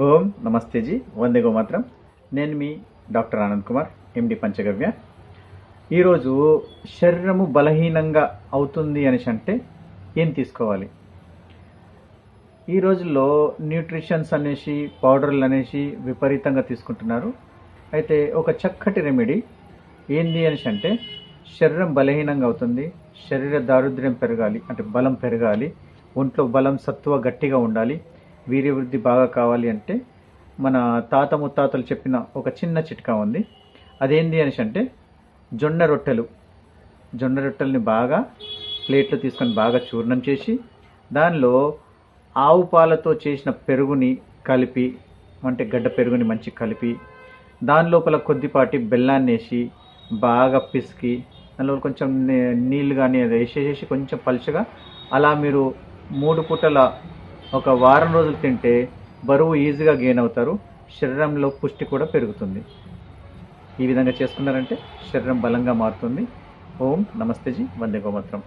ఓం నమస్తేజీ వందే గోమాత్రం. నేను మీ డాక్టర్ ఆనంద్ కుమార్, ఎండి పంచగవ్య. ఈరోజు శరీరము బలహీనంగా అవుతుంది అనేసి అంటే ఏం తీసుకోవాలి? ఈ రోజుల్లో న్యూట్రిషన్స్ అనేసి పౌడర్లు అనేసి విపరీతంగా తీసుకుంటున్నారు. అయితే ఒక చక్కటి రెమెడీ ఏంది అనేసి అంటే, శరీరం బలహీనంగా అవుతుంది, శరీర దారుద్ర్యం పెరగాలి అంటే బలం పెరగాలి, ఒంట్లో బలం సత్తువ గట్టిగా ఉండాలి, వీర్యవృద్ధి బాగా కావాలి అంటే మన తాత ముత్తాతలు చెప్పిన ఒక చిన్న చిట్కా ఉంది. అదేంటి అనేసి అంటే జొన్న రొట్టెల్ని బాగా ప్లేట్లో తీసుకొని బాగా చూర్ణం చేసి దానిలో ఆవు పాలతో చేసిన పెరుగుని కలిపి, అంటే గడ్డ పెరుగుని మంచి కలిపి దాని లోపల కొద్దిపాటి బెల్లాన్ని వేసి బాగా పిసికి దానిలో కొంచెం నీళ్ళు కానీ అది వేసేసి కొంచెం పలుచగా అలా మీరు 3 పూటల ఒక వారం రోజులు తింటే బరువు ఈజీగా గెయిన్ అవుతారు, శరీరంలో పుష్టి కూడా పెరుగుతుంది. ఈ విధంగా చేసుకున్నారంటే శరీరం బలంగా మారుతుంది. ఓం నమస్తేజీ వందే గోమాత్రం.